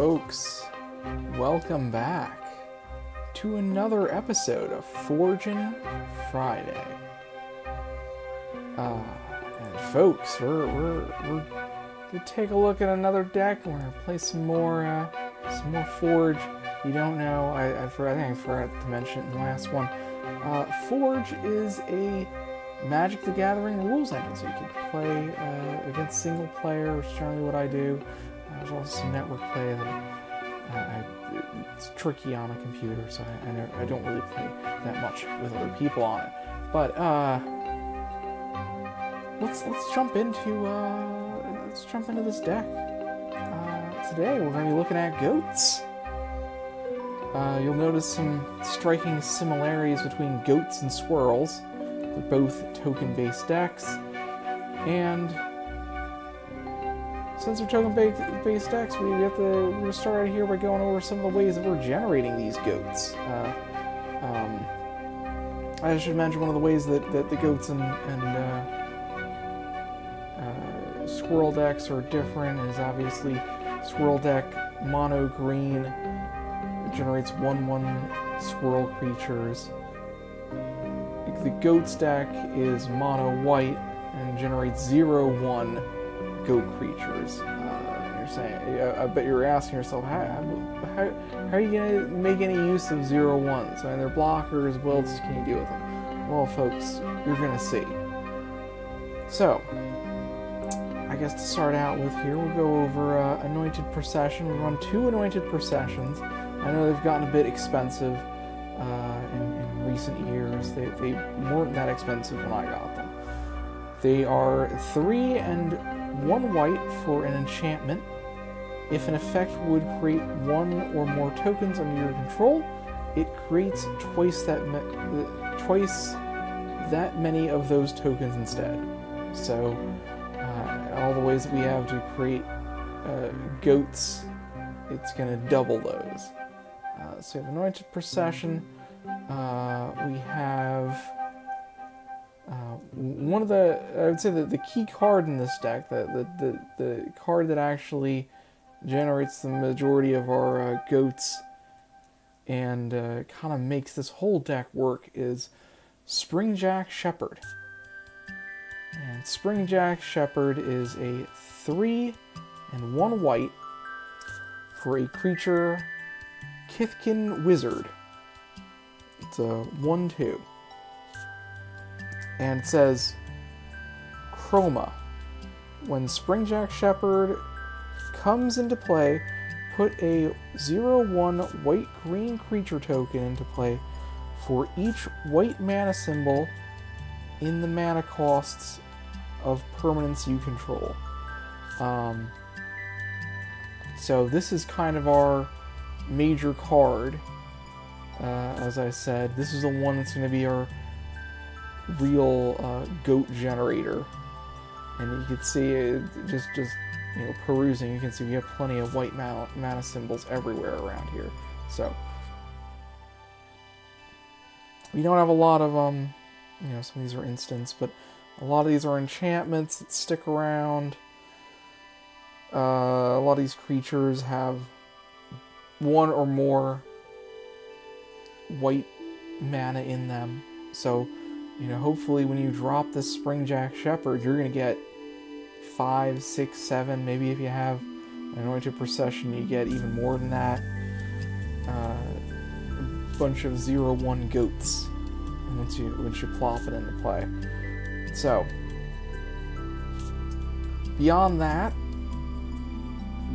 folks, welcome back to another episode of Forgin' Friday. And folks, we're gonna take a look at another deck. We're gonna play some more Forge. You don't know, I think I forgot to mention it in the last one. Forge is a Magic the Gathering rules engine, so you can play against single player, which is generally what I do. There's also some network play that it's tricky on a computer, so I don't really play that much with other people on it. But let's jump into this deck. Today we're going to be looking at goats. You'll notice some striking similarities between goats and squirrels. They're both token-based decks, and since they're token-based decks, we're going to start right here by going over some of the ways that we're generating these goats. I should mention one of the ways that the goats and squirrel decks are different is obviously squirrel deck mono green. It generates 1/1 squirrel creatures. The goats deck is mono white and generates 0/1 goat creatures. You're saying, I bet you're asking yourself, how are you going to make any use of 0/1s? I mean, they're blockers. What else can you do with them? Well, folks, you're going to see. So, I guess to start out with here, we'll go over Anointed Procession. We run 2 Anointed Processions. I know they've gotten a bit expensive in recent years. They weren't that expensive when I got them. They are 3 and 1 white for an enchantment. If an effect would create 1 or more tokens under your control, it creates twice that many of those tokens instead. So, all the ways that we have to create goats, it's going to double those. So we have Anointed Procession. We have one of the, I would say that the key card in this deck, the card that actually generates the majority of our goats and kind of makes this whole deck work, is Springjack Shepherd. And Springjack Shepherd is a 3 and 1 white for a creature Kithkin Wizard. It's a 1/2. And it says, Chroma. When Springjack Shepherd comes into play, put a 0/1 white-green creature token into play for each white mana symbol in the mana costs of permanents you control. So this is kind of our major card. As I said, this is the one that's going to be our real goat generator. And you can see it just perusing, you can see we have plenty of white mana symbols everywhere around here. So we don't have a lot of some of these are instants, but a lot of these are enchantments that stick around. A lot of these creatures have 1 or more white mana in them. So, hopefully when you drop this Springjack Shepherd, you're going to get 5, 6, 7, maybe if you have an Anointed Procession, you get even more than that. A bunch of 0/1 goats once you plop it into play. So, beyond that,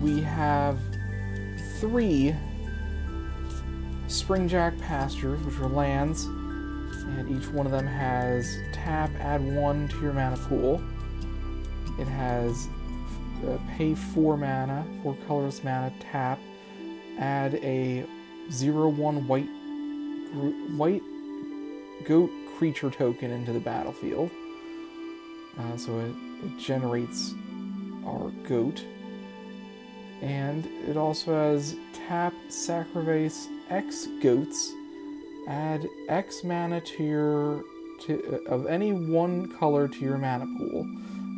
we have 3 Springjack Pastures, which are lands, and each one of them has tap, add 1 to your mana pool. It has pay 4 mana, 4 colorless mana, tap, add a 0/1 white goat creature token into the battlefield. So it generates our goat. And it also has tap, sacrifice X goats, add X mana of any 1 color to your mana pool,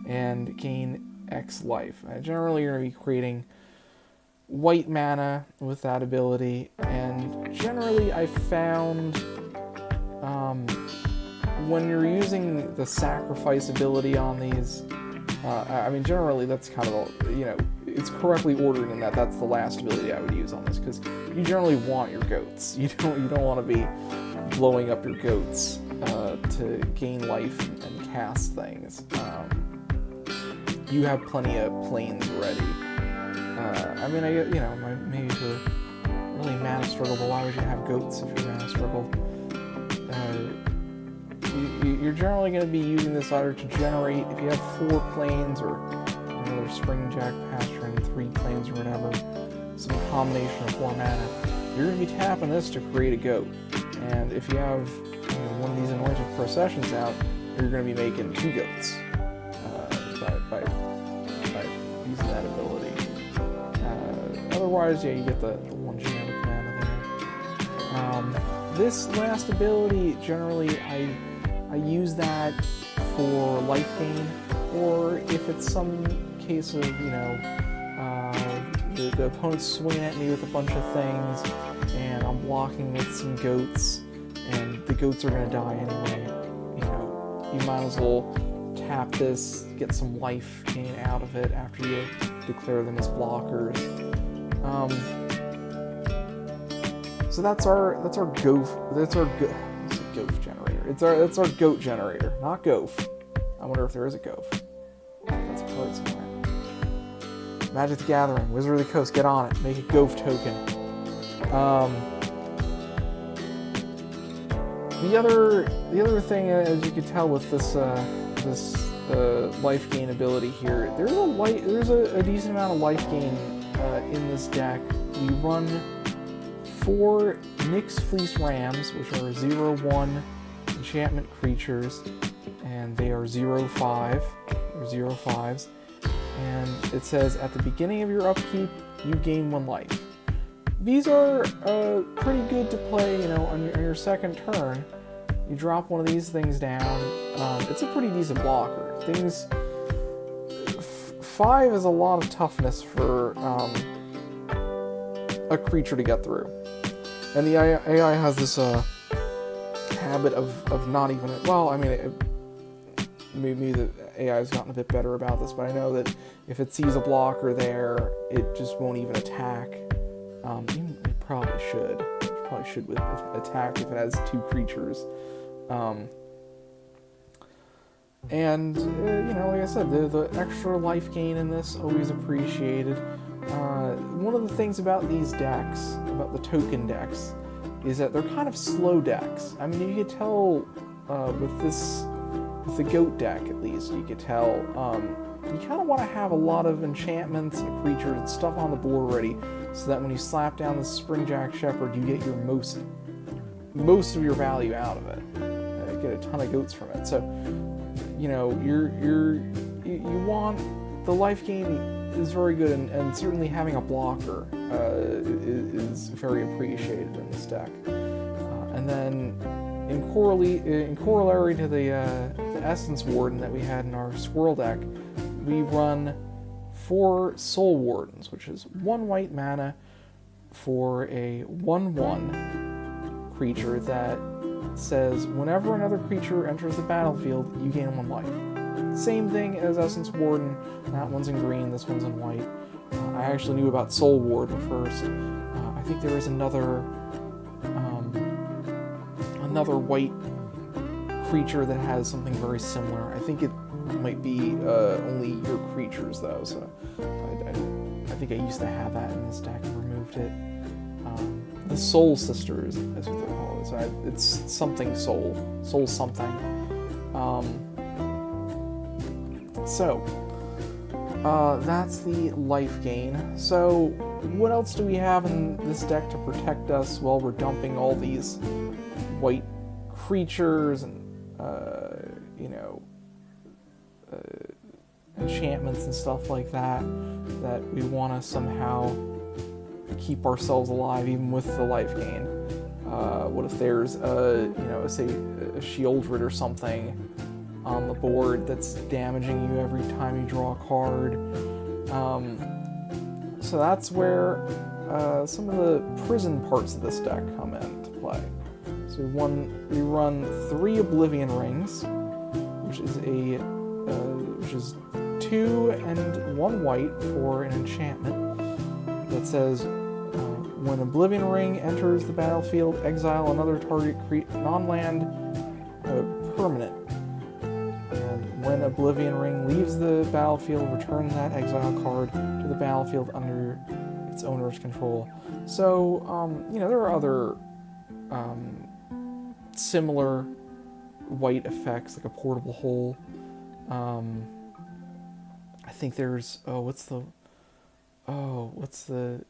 and gain X life. Generally, you're going to be creating white mana with that ability, and generally I found when you're using the sacrifice ability on these, I mean, generally that's kind of, it's correctly ordered in that that's the last ability I would use on this, because you generally want your goats. You don't want to be blowing up your goats to gain life and cast things. You have plenty of planes ready. I mean, maybe if you're really mana struggle, but why would you have goats if you're mana struggle? You're generally going to be using this either to generate, if you have 4 planes, or another Springjack Pasture and 3 planes or whatever, some combination of 4 mana, you're going to be tapping this to create a goat. And if you have one of these Anointed Processions out, you're going to be making 2 goats by using that ability. Otherwise, yeah, you get the 1 generic mana there. This last ability, generally, I use that for life gain, or if it's some case of, the opponent's swinging at me with a bunch of things, and I'm blocking with some goats, and the goats are going to die anyway. You might as well tap this, get some life gain out of it after you declare them as blockers. So that's our goat generator. It's our goat generator, not Goph. I wonder if there is a Goph. That's a card somewhere. Magic the Gathering, Wizard of the Coast, get on it. Make a Goph token. The other thing, as you can tell with this life gain ability here, there's a decent amount of life gain in this deck. We run 4 Nyx-Fleece Rams, which are 0/1 enchantment creatures, and they are 0/5, or 0/5s. And it says, at the beginning of your upkeep, you gain 1 life. These are pretty good to play, on your second turn. You drop one of these things down. It's a pretty decent blocker. 5 is a lot of toughness for a creature to get through. And the AI has this habit of not even... Well, I mean, maybe the AI has gotten a bit better about this, but I know that if it sees a blocker there, it just won't even attack. It probably should. It probably should attack if it has 2 creatures. And, like I said, the extra life gain in this, always appreciated. One of the things about these decks, about the token decks, is that they're kind of slow decks. I mean, you could tell with the goat deck, at least, you could tell, you kind of want to have a lot of enchantments and creatures and stuff on the board ready, so that when you slap down the Springjack Shepherd, you get your most of your value out of it. You get a ton of goats from it. So, you want the life gain is very good, and certainly having a blocker is very appreciated in this deck. And then in corollary to the Essence Warden that we had in our Squirrel deck, we run 4 Soul Wardens, which is 1 white mana for a 1/1 creature that says whenever another creature enters the battlefield, you gain 1 life. Same thing as Essence Warden. That one's in green, this one's in white. I actually knew about Soul Warden first. I think there is another white creature that has something very similar. I think it might be only your creatures though, so I think I used to have that in this deck and removed it. The Soul Sisters, that's what they're called. So it's something soul something. So that's the life gain. So what else do we have in this deck to protect us while we're dumping all these white creatures and enchantments and stuff like that we want to somehow keep ourselves alive even with the life gain? What if there's say a Shieldred or something on the board that's damaging you every time you draw a card? So so that's where some of the prison parts of this deck come into play. So we run 3 Oblivion Rings, which is 2 and 1 white for an enchantment that says, when Oblivion Ring enters the battlefield, exile another target non-land permanent. And when Oblivion Ring leaves the battlefield, return that exile card to the battlefield under its owner's control. So, there are other similar white effects, like a portable hole. I think there's, what's the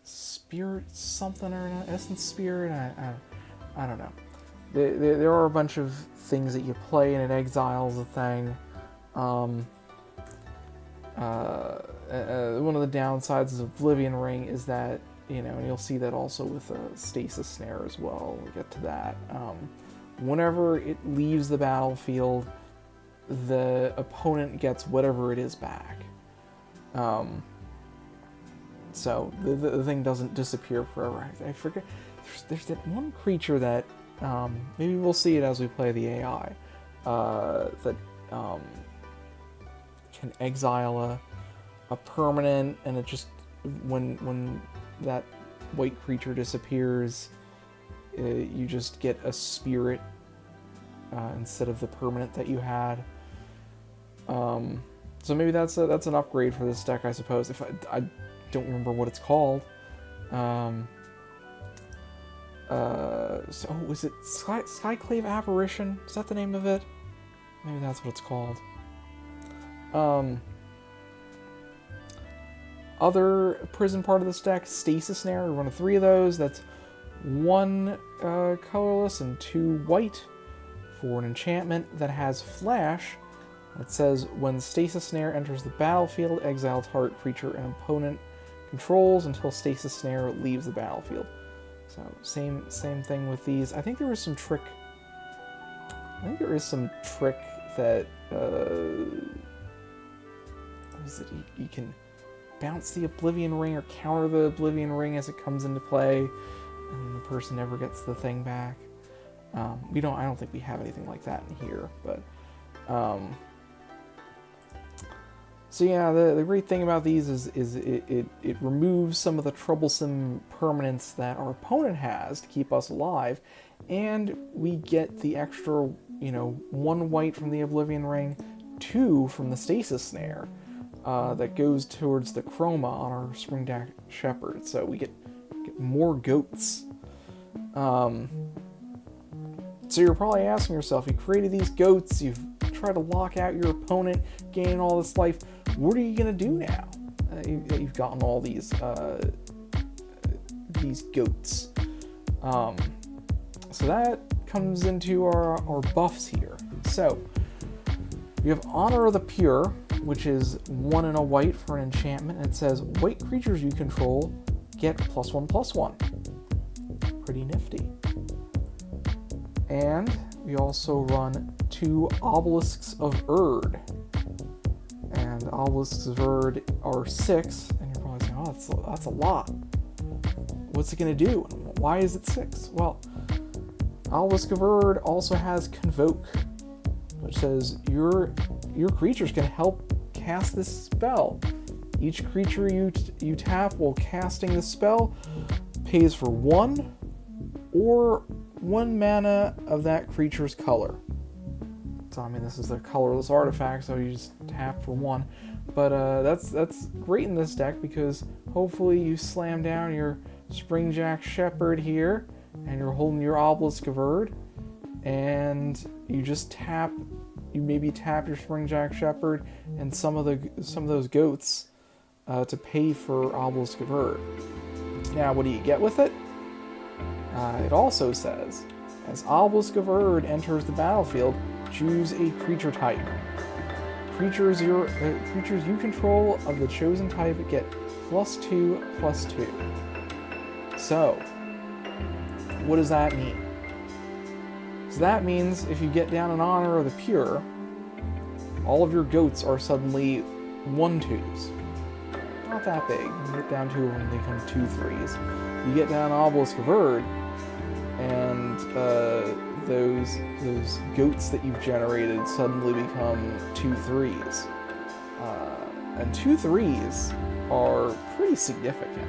spirit something or an essence spirit? I don't know. There are a bunch of things that you play and it exiles a thing. One of the downsides of Oblivion Ring is that, and you'll see that also with Stasis Snare as well. We'll get to that. Whenever it leaves the battlefield, the opponent gets whatever it is back. So the thing doesn't disappear forever. I forget. There's that one creature that maybe we'll see it as we play the AI that can exile a permanent, and it just when that white creature disappears, you just get a spirit instead of the permanent that you had. So maybe that's an upgrade for this deck, I suppose. If I don't remember what it's called. Was it Skyclave Apparition? Is that the name of it? Maybe that's what it's called. Other prison part of this deck, Stasis Snare. We run 3 of those. That's 1 colorless and 2 white for an enchantment that has flash. It says, when Stasis Snare enters the battlefield, exile target creature and opponent controls until Stasis Snare leaves the battlefield. So same thing with these. I think there is some trick that you can bounce the Oblivion Ring or counter the Oblivion Ring as it comes into play, and the person never gets the thing back. I don't think we have anything like that in here, but so yeah, the great thing about these is it removes some of the troublesome permanents that our opponent has to keep us alive, and we get the extra, 1 white from the Oblivion Ring, 2 from the Stasis Snare, that goes towards the chroma on our Springjack Shepherd, so we get more goats. So you're probably asking yourself, you created these goats, you've tried to lock out your opponent, gain all this life. What are you gonna do now? You've gotten all these goats. So that comes into our buffs here. So we have Honor of the Pure, which is 1 and a white for an enchantment. And it says white creatures you control get +1/+1. Pretty nifty. And we also run 2 Obelisks of Urd. And Obelisks of Urd are 6, and you're probably saying, oh, that's a lot. What's it going to do? Why is it 6? Well, Obelisk of Urd also has Convoke, which says your creatures can help cast this spell. Each creature you tap while casting the spell pays for 1 or 1 mana of that creature's color. So this is a colorless artifact, so you just tap for 1. But that's great in this deck because hopefully you slam down your Springjack Shepherd here, and you're holding your Obelisk of Urd, and you just tap. You maybe tap your Springjack Shepherd and some of those goats to pay for Obelisk of Urd. Now, what do you get with it? It also says, as Obelisk of Urd enters the battlefield, choose a creature type. Creatures you control of the chosen type get +2/+2. So, what does that mean? So that means if you get down an Honor of the Pure, all of your goats are suddenly 1/2s. not that big. You get down to when they become 2/3s. You get down Obelisk of Urd, and those goats that you've generated suddenly become 2/3s. And 2/3s are pretty significant.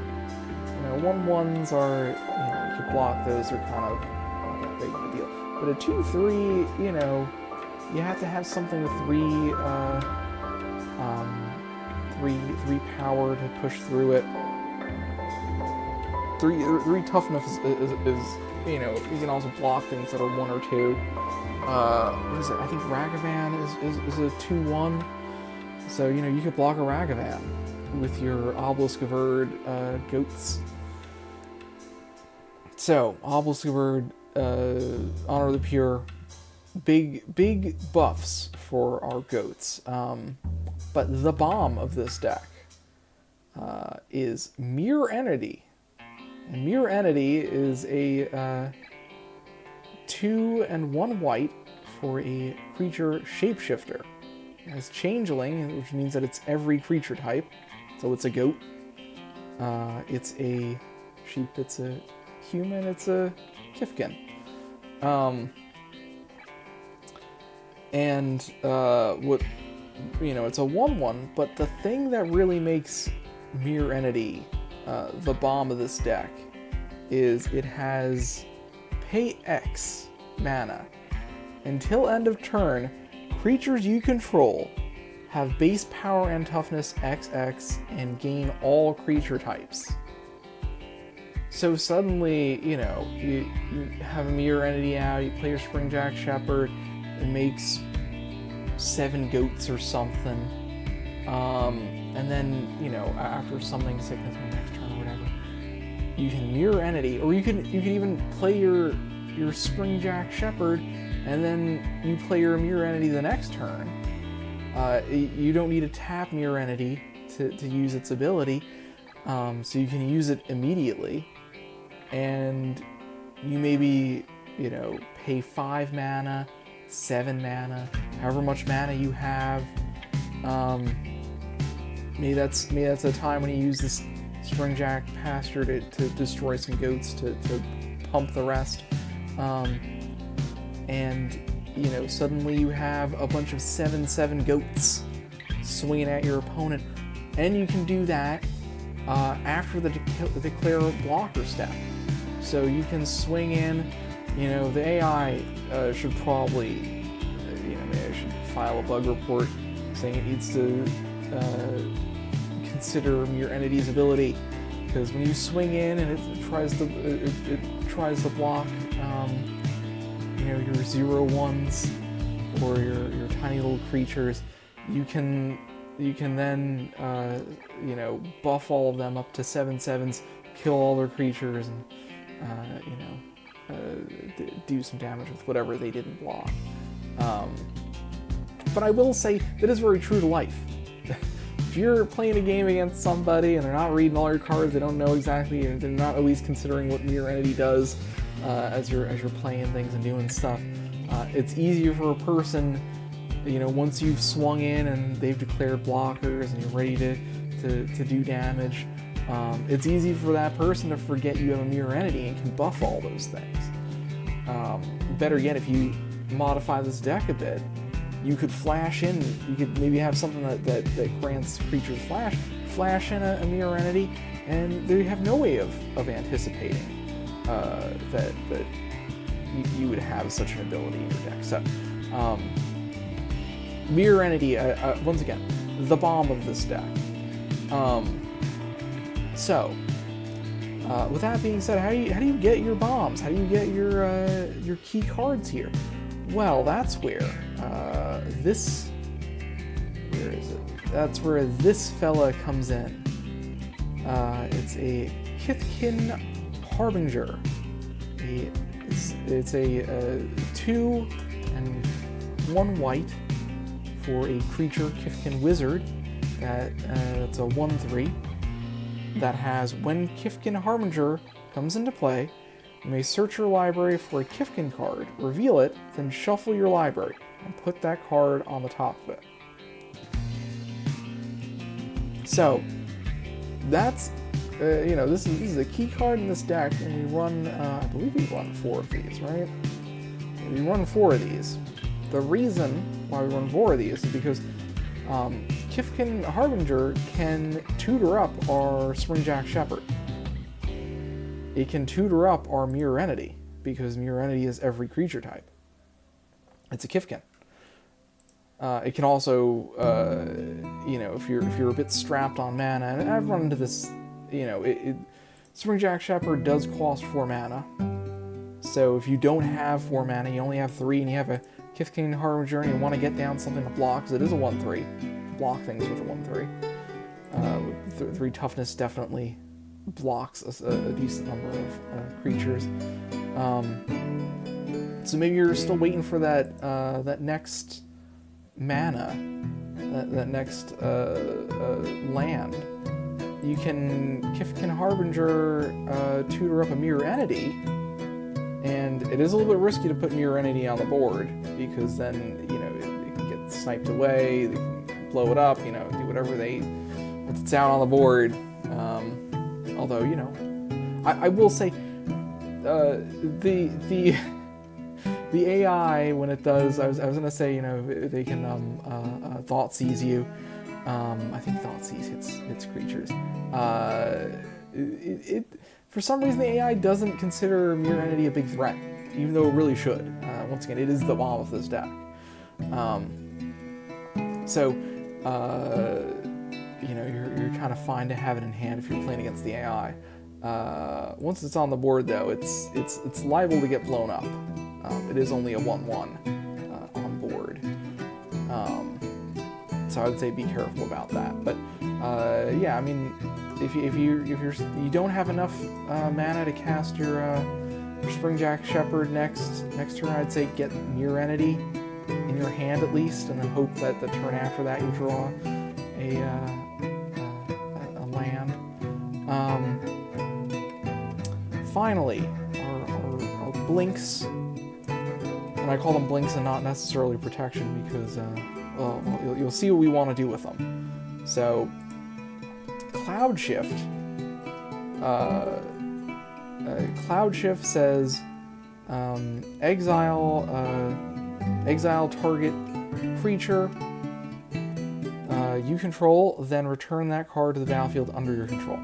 1/1s are, you can block those, are kind of not that big of a deal. But a 2/3, you have to have something with three power to push through it. Three toughness is you can also block things that are 1 or 2. What is it? I think Ragavan is a 2/1. So, you could block a Ragavan with your Obelisk of Urd goats. So, Obelisk of Urd, Honor of the Pure, big buffs for our goats. But the bomb of this deck is Mirror Entity. And Mirror Entity is a 2 and 1 white for a creature shapeshifter. It has Changeling, which means that it's every creature type. So it's a goat, it's a sheep, it's a human, it's a Kithkin. It's a 1/1, but the thing that really makes Mirror Entity the bomb of this deck is it has pay X mana. Until end of turn, creatures you control have base power and toughness XX and gain all creature types. So suddenly, you have a Mirror Entity out, you play your Springjack Shepherd, it makes 7 goats or something. And then, after something sickness next turn or whatever, you can Mirror Entity, or you can even play your Springjack Shepherd, and then you play your Mirror Entity the next turn. You don't need to tap Mirror Entity to use its ability, so you can use it immediately. And you maybe, pay 5 mana, 7 mana, however much mana you have. Maybe that's a time when you use this Springjack Pasture to destroy some goats to pump the rest. And suddenly you have a bunch of 7/7 goats swinging at your opponent, and you can do that after the declare blocker step. So you can swing in. The AI should probably, maybe I should file a bug report saying it needs to consider Mirror Entity's ability, because when you swing in and it tries to block, your 0/1s or your tiny little creatures, you can then buff all of them up to 7/7s, kill all their creatures, and do some damage with whatever they didn't block. But I will say that is very true to life. If you're playing a game against somebody and they're not reading all your cards, they don't know exactly, and they're not always considering what Mirror Entity does as you're playing things and doing stuff, it's easier for a person, once you've swung in and they've declared blockers and you're ready to do damage, it's easy for that person to forget you have a Mirror Entity and can buff all those things. Better yet, if you modify this deck a bit, you could flash in, you could maybe have something that grants creatures flash in a Mirror Entity, and they have no way of anticipating that you would have such an ability in your deck. So, Mirror Entity, once again, the bomb of this deck. With that being said, how do you get your bombs? How do you get your key cards here? Well, that's where where is it? That's where this fella comes in. It's a Kithkin Harbinger. It's a 2 and 1 white for a creature Kithkin Wizard. That's a 1/3 that has, when Kithkin Harbinger comes into play, you may search your library for a Kithkin card, reveal it, then shuffle your library, and put that card on the top of it. So, that's, this is a key card in this deck, and we run, I believe we run 4 of these, right? We run 4 of these. The reason why we run 4 of these is because Kithkin Harbinger can tutor up our Springjack Shepherd. It can tutor up our Mirror Entity, because Mirror Entity is every creature type. It's a Kithkin. It can also, if you're a bit strapped on mana, and I've run into this, Springjack Shepherd does cost 4 mana. So if you don't have 4 mana, you only have 3, and you have a Kithkin Harbinger, and you want to get down something to block, because it is a 1/3. Block things with a 1/3. 3 toughness definitely blocks a decent number of creatures. So maybe you're still waiting for that next mana, that next land. You can Kithkin Harbinger tutor up a Mirror Entity, and it is a little bit risky to put Mirror Entity on the board, because then, it can get sniped away, they can blow it up, do whatever once it's out on the board. Although, I will say, the AI, when it does, I was gonna say, they can thought seize you. I think thought seize hits creatures. For some reason, the AI doesn't consider Mirror Entity a big threat, even though it really should. Once again, it is the bomb of this deck. You're kind of fine to have it in hand if you're playing against the AI. Once it's on the board, though, it's liable to get blown up. It is only a 1/1 on board, so I would say be careful about that. But if you don't have enough mana to cast your Springjack Shepherd next turn, I'd say get Mirror Entity in your hand at least, and then hope that the turn after that you draw a land. Finally, our blinks, and I call them blinks and not necessarily protection, because you'll see what we want to do with them. So, Cloudshift. Cloudshift says exile target creature you control, then return that card to the battlefield under your control.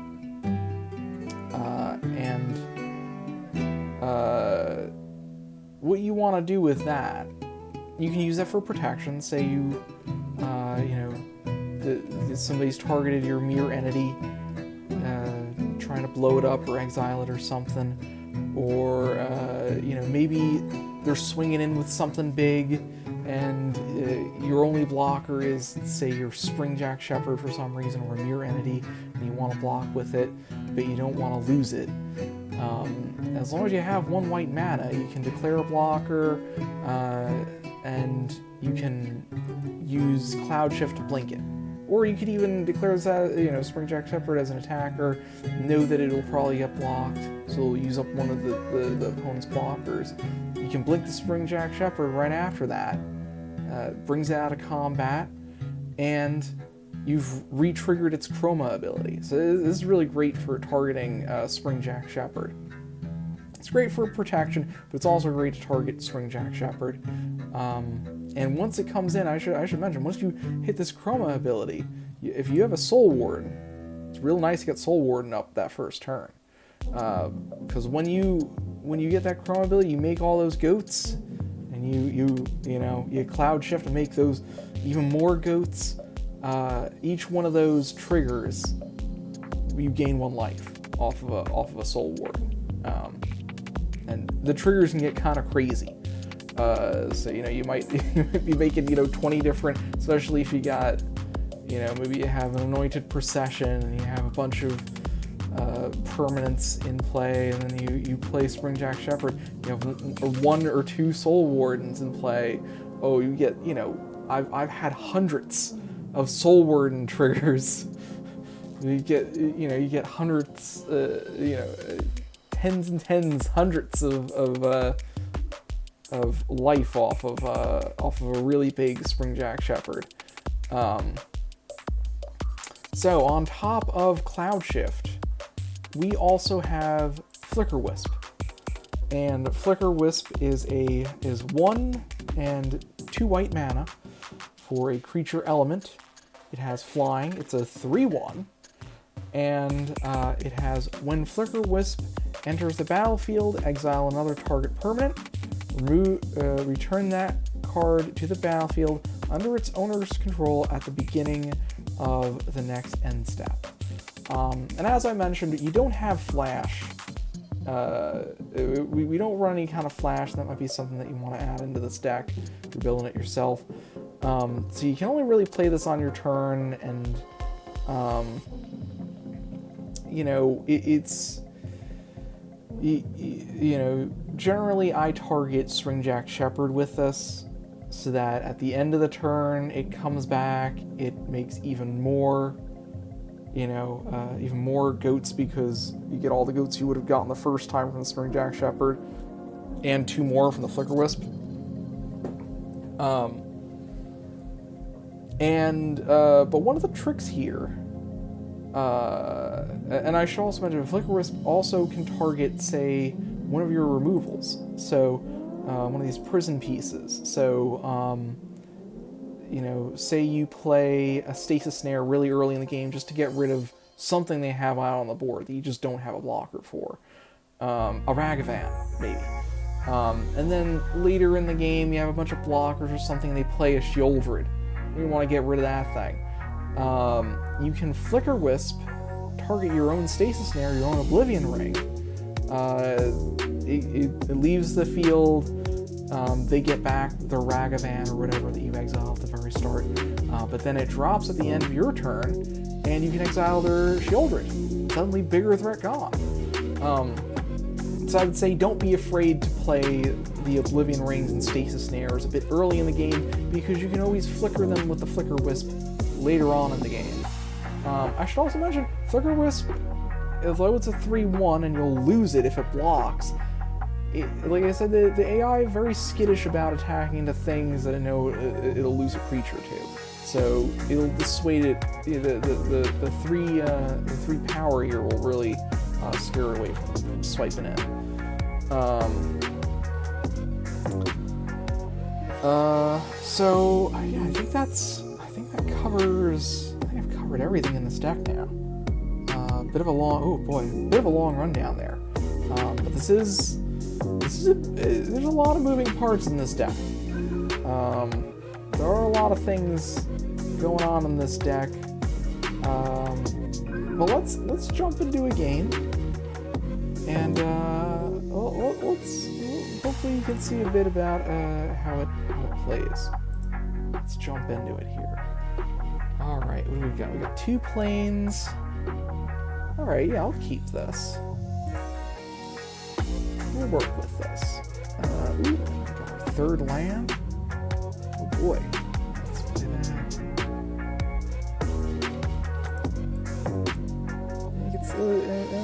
What you want to do with that, you can use that for protection. Say somebody's targeted your Mirror Entity, trying to blow it up or exile it or something, or maybe they're swinging in with something big, and your only blocker is, say, your Springjack Shepherd for some reason, or a Mirror Entity, and you want to block with it, but you don't want to lose it. As long as you have 1 white mana, you can declare a blocker, and you can use Cloudshift to blink it. Or you could even declare Springjack Shepherd as an attacker, know that it'll probably get blocked, so it'll use up one of the opponent's blockers. You can blink the Springjack Shepherd right after that, brings it out of combat, and you've re-triggered its Chroma ability. So this is really great for targeting Springjack Shepherd. It's great for protection, but it's also great to target Springjack Shepherd. And once it comes in, I should mention, once you hit this Chroma ability, if you have a Soul Warden, it's real nice to get Soul Warden up that first turn. Because when you get that Chroma ability, you make all those goats, and you Cloudshift to make those even more goats. Each one of those triggers, you gain 1 life off of a Soul Warden. And the triggers can get kind of crazy. So you might be making 20 different, especially if you got maybe you have an Anointed Procession and you have a bunch of permanents in play, and then you play Springjack Shepherd, you have 1 or 2 Soul Wardens in play. Oh, you get I've had hundreds of Soul Warden triggers. You get hundreds, tens and tens, hundreds of life off of a really big Springjack Shepherd. So on top of Cloudshift, we also have Flickerwisp. And Flickerwisp is 1 and 2 white mana for a creature element. It has flying. It's a 3/1. And it has, when Flickerwisp enters the battlefield, exile another target permanent, return that card to the battlefield under its owner's control at the beginning of the next end step. And as I mentioned, you don't have flash. We don't run any kind of flash. That might be something that you want to add into this deck if you're building it yourself. So you can only really play this on your turn, and you know, you know, generally I target Springjack Shepherd with this, so that at the end of the turn it comes back, it makes even more, you know, even more goats, because you get all the goats you would have gotten the first time from the Springjack Shepherd, and 2 more from the Flickerwisp. But one of the tricks here, and I should also mention, Flickerwisp also can target, say, one of your removals. So, one of these prison pieces. So, you know, say you play a Stasis Snare really early in the game just to get rid of something they have out on the board that you just don't have a blocker for. A Ragavan, maybe. And then later in the game, you have a bunch of blockers or something, they play a Sheoldred. You want to get rid of that thing. You can Flickerwisp, target your own Stasis Snare, your own Oblivion Ring. It leaves the field. They get back their Ragavan or whatever that you exiled at the very start. But then it drops at the end of your turn, and you can exile their Sheoldred. Suddenly, bigger threat gone. So I would say don't be afraid to play the Oblivion Rings and Stasis Snares a bit early in the game, because you can always flicker them with the Flickerwisp later on in the game. I should also mention, Flickerwisp, although it's a 3/1 and you'll lose it if it blocks, like I said, the AI very skittish about attacking into things that I know it'll lose a creature to. So it'll dissuade it. The 3 power here will really scare away from swiping in. So yeah, I think that covers. I think I've covered everything in this deck now. Bit of a long rundown there. But there's a lot of moving parts in this deck. There are a lot of things going on in this deck. But let's jump into a game, and hopefully you can see a bit about how it plays. Let's jump into it here. All right, what do we got? We got 2 planes. All right, yeah, I'll keep this. We'll work with this. We got our 3rd land. Oh boy, let's play that.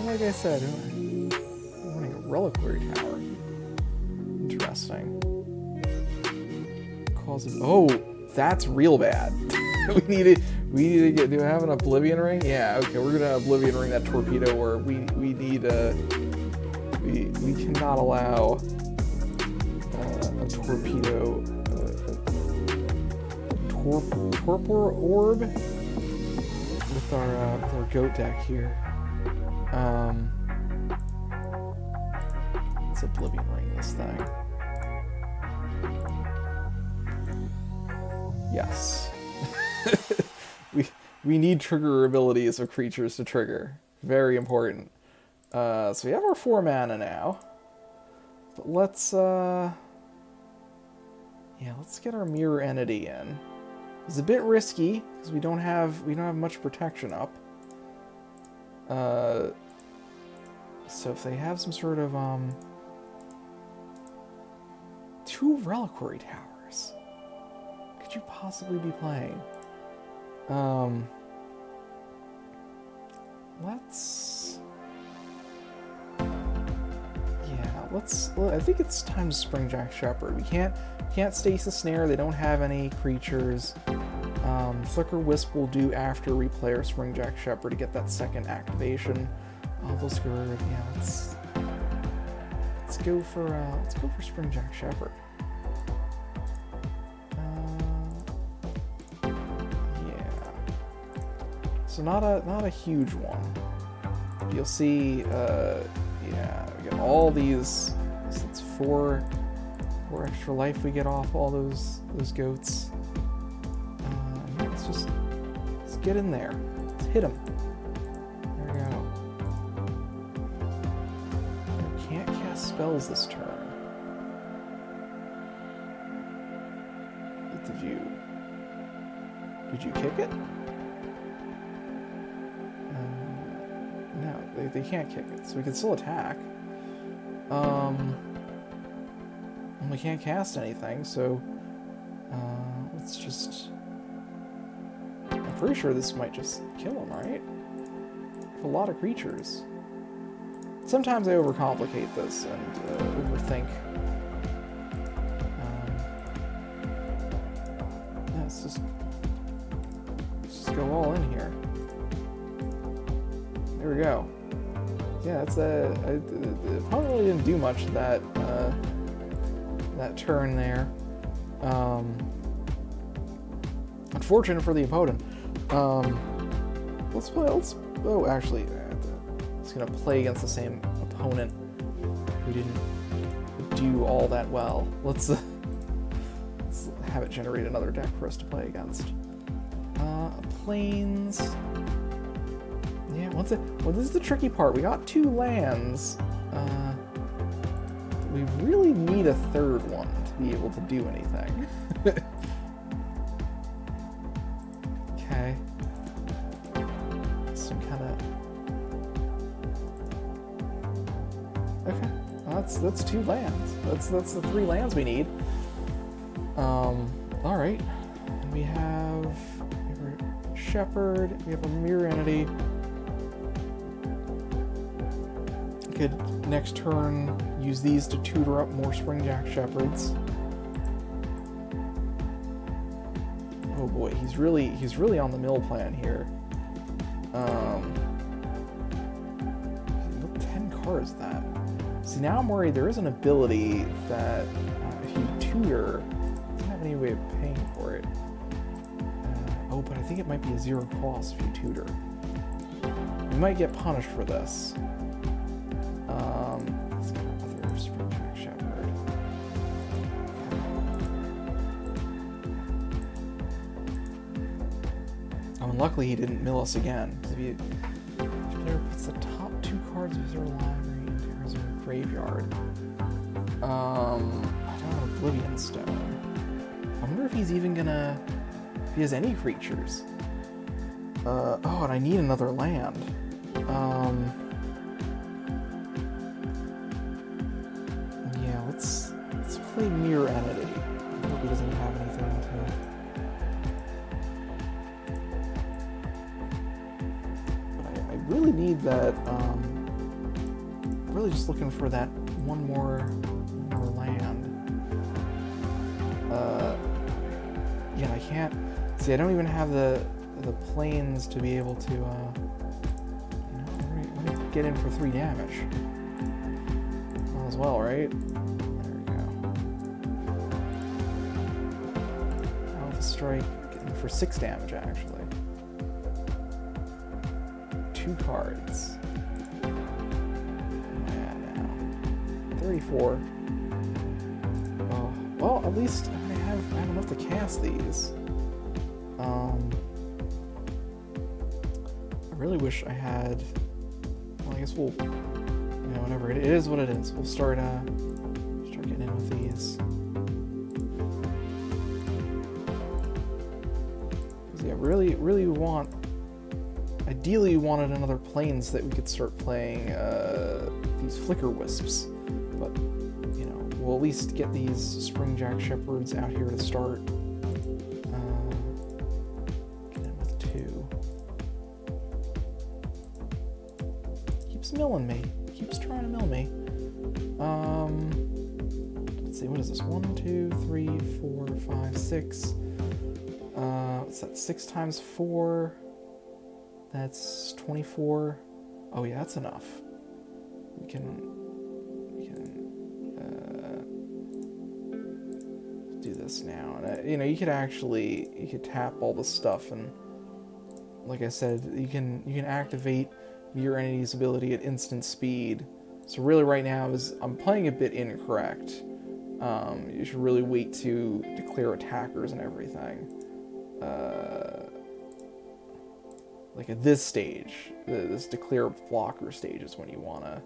Like I said, I'm running a Reliquary Tower. Interesting. Oh, that's real bad. we need to get. Do I have an Oblivion Ring? Yeah. Okay, we're gonna Oblivion Ring that torpedo. Or we need a. We cannot allow a torpedo. Torpor orb with our goat deck here. Let's Oblivion Ring this thing. Yes. we need trigger abilities of creatures to trigger. Very important. So we have our 4 mana now. But let's get our mirror entity in. It's a bit risky because we don't have much protection up. So if they have some sort of 2 Reliquary Towers, could you possibly be playing? I think it's time to Springjack Shepherd. We can't Stasis Snare. They don't have any creatures. Flickerwisp will do after we play our Springjack Shepherd to get that second activation. Obelisk of Urd, yeah, let's go for Springjack Shepherd. Yeah. So not a huge one. You'll see, yeah, we get all these. So it's four extra life we get off all those goats. Let's get in there. Let's hit them. There we go. I can't cast spells this turn. Did you kick it? No, they can't kick it, so we can still attack. We can't cast anything, so let's just... I'm pretty sure this might just kill him, right? A lot of creatures. Sometimes I overcomplicate this and overthink. Yeah, let's just go all in here. There we go. Yeah, that's the opponent really didn't do much of that that turn there. Unfortunate for the opponent. Oh, actually, it's gonna play against the same opponent who didn't do all that well. Let's have it generate another deck for us to play against. Plains. Yeah, well, this is the tricky part. We got 2 lands. We really need a third one to be able to do anything. Okay. Some kind of... Okay. Well, that's 2 lands. That's the 3 lands we need. Alright. And we have a Shepherd, we have a Mirror Entity. Could next turn use these to tutor up more Springjack Shepherds. Oh boy, he's really on the mill plan here. Look, 10 cards that. See, now I'm worried there is an ability that if you tutor, it doesn't have any way of paying for it. Oh, but I think it might be a 0 cost if you tutor. You might get punished for this. Let's get another Springjack Shepherd. Oh, and luckily he didn't mill us again. If the player puts the top 2 cards of his library into his graveyard. I don't have Oblivion Stone. I wonder if he's even gonna... if he has any creatures. Oh, and I need another land. Yeah, let's play Mirror Entity. I hope he doesn't have anything to... But I really need that, really just looking for that one more land. Yeah, I can't... See, I don't even have the planes to be able to, let me get in for 3 damage. All as well, right? There we go. Alpha Strike, getting for 6 damage, actually. 2 cards. Yeah, now. 34. Oh, well, at least I have enough to cast these. I really wish I had... Well, I guess we'll... You know, whatever. It is what it is. We'll start getting in with these. Yeah, really want... Ideally, we wanted another planes that we could start playing these Flickerwisps. But, you know, we'll at least get these Springjack Shepherds out here to start. Get in with 2. Keeps milling me. Keeps trying to mill me. Let's see, what is this? 1, 2, 3, 4, 5, 6. What's that? 6 times 4. That's 24. Oh yeah, that's enough. We can do this now. And, you know, you could tap all the stuff, and like I said, you can activate your entity's ability at instant speed. So really, right now I'm playing a bit incorrect. You should really wait to declare attackers and everything. Like at this stage, this declare blocker stage is when you want to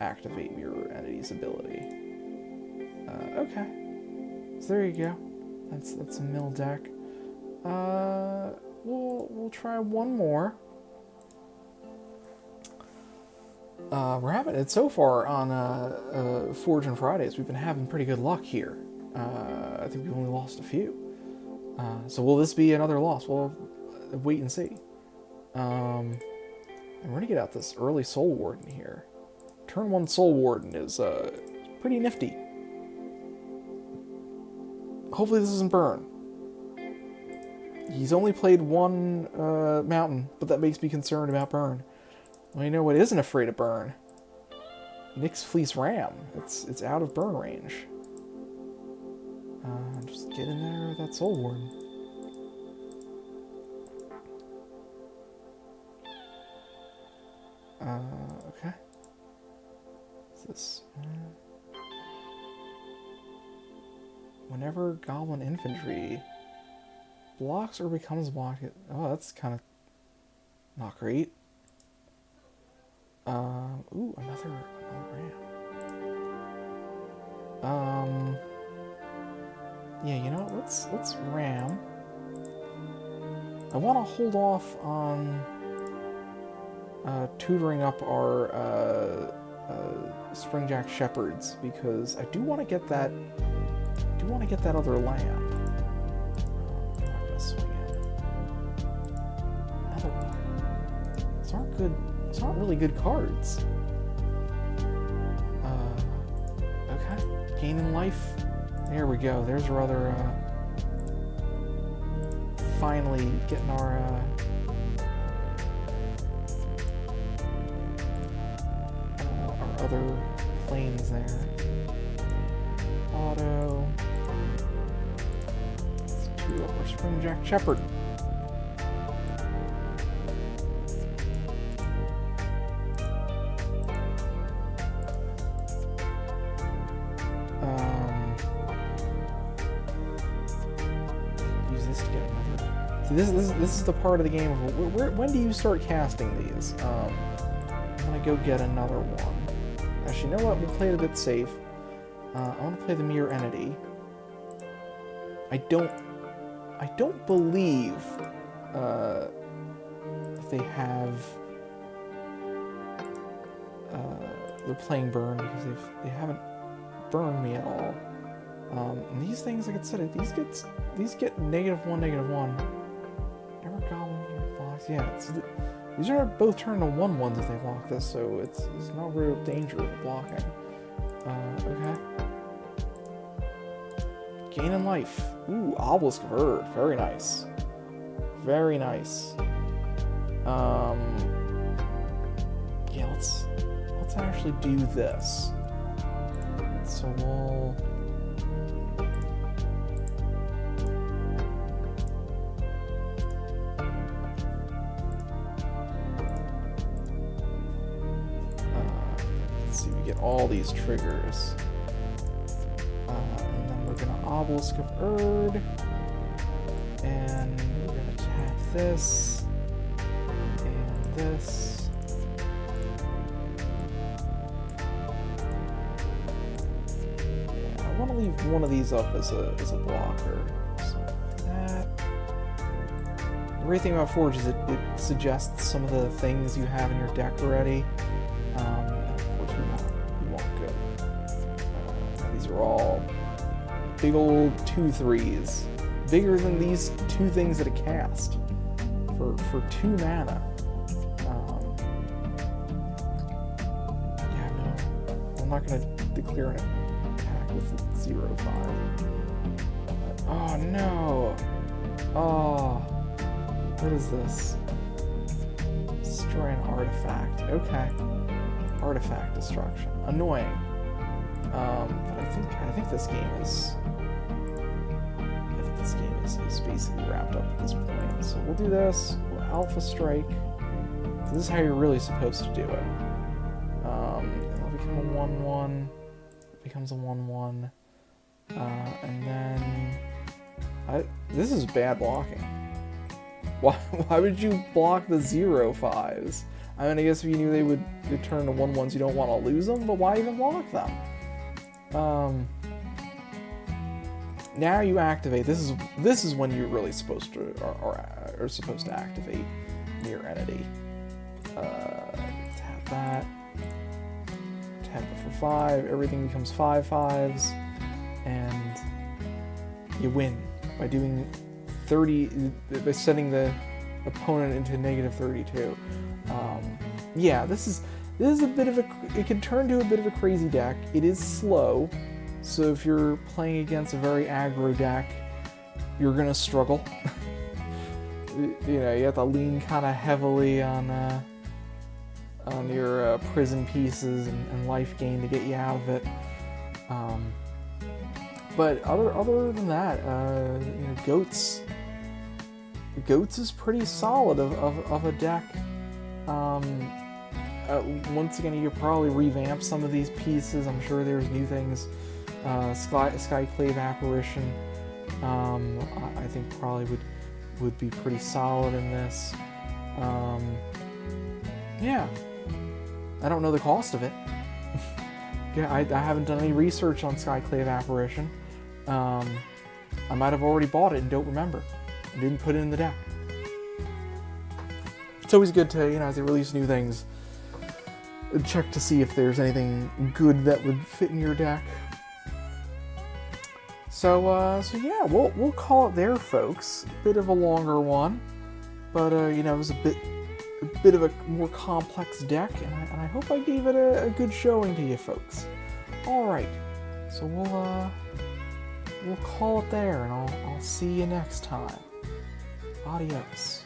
activate your entity's ability. Okay, so there you go. That's a mill deck. We'll try one more. We're having it so far on Forge and Fridays. We've been having pretty good luck here. I think we've only lost a few. So will this be another loss? We'll wait and see. And we're gonna get out this early Soul Warden here. Turn 1 Soul Warden is pretty nifty. Hopefully this doesn't burn. He's only played one mountain, but that makes me concerned about burn. Well, you know what isn't afraid of burn? Nyx-Fleece Ram. It's out of burn range. Just get in there with that Soul Warden. Okay. What's this? Whenever Goblin Infantry blocks or becomes blocked... Oh, that's kind of not great. Ooh, another ram. Yeah, you know what? Let's ram. I want to hold off on tutoring up our Springjack Shepherds, because I do want to get that. Other lamb. I'm not gonna swing it. Another one. These aren't good. These aren't really good cards. Okay. Gaining life. There we go. There's our other. Finally getting our. Other planes there. Auto. Let's do up our Springjack Shepherd. Use this to get another. So this is the part of the game of when do you start casting these? I'm gonna go get another one. Actually, you know what? We'll play it a bit safe. I want to play the Mirror Entity. I don't believe they have. They're playing burn because they haven't burned me at all. And these things, like I said, these get -1/-1. Never goblin box. Yeah, these are both turned to 1/1s if they block this, so it's no real danger of blocking. Okay. Gaining life. Ooh, Obelisk of Urd. Very nice. Very nice. Yeah, let's actually do this. So we'll. All these triggers. And then we're going to Obelisk of Urd. And we're going to tap this. And this. Yeah, I want to leave one of these up as a blocker. So that. The great thing about Forge is it suggests some of the things you have in your deck already. All big old 2/3s, bigger than these 2 things that it cast for 2 mana. Yeah, no, I'm not gonna declare an attack with 0/5. Oh no! Oh, what is this? Destroy an artifact. Okay. Artifact destruction. Annoying. But I think this game is... I think this game is basically wrapped up at this point. So we'll do this. We'll Alpha Strike. So this is how you're really supposed to do it. It'll become a 1/1. It becomes a 1/1. And then... this is bad blocking. Why would you block the 0/5s? I mean, I guess if you knew they would turn to 1/1s, you don't want to lose them, but why even block them? Now you activate. This is when you're really supposed to are supposed to activate your entity. Tap that. Tap it for 5. Everything becomes 5/5s, and you win by doing 30. By sending the opponent into -32. Yeah, this is a bit of a... It can turn to a bit of a crazy deck. It is slow, so if you're playing against a very aggro deck, you're gonna struggle. You know, you have to lean kind of heavily on your prison pieces and life gain to get you out of it. But other than that, you know, Goats is pretty solid of a deck. Once again, you could probably revamp some of these pieces. I'm sure there's new things. Skyclave Apparition, I think probably would be pretty solid in this. Yeah, I don't know the cost of it. Yeah, I haven't done any research on Skyclave Apparition. I might have already bought it and don't remember. I didn't put it in the deck. It's always good to, you know, as they release new things, check to see if there's anything good that would fit in your deck. So yeah, we'll call it there, folks. Bit of a longer one, but you know, it was a bit of a more complex deck, and I hope I gave it a good showing to you folks. All right, so we'll call it there, and I'll see you next time. Adios.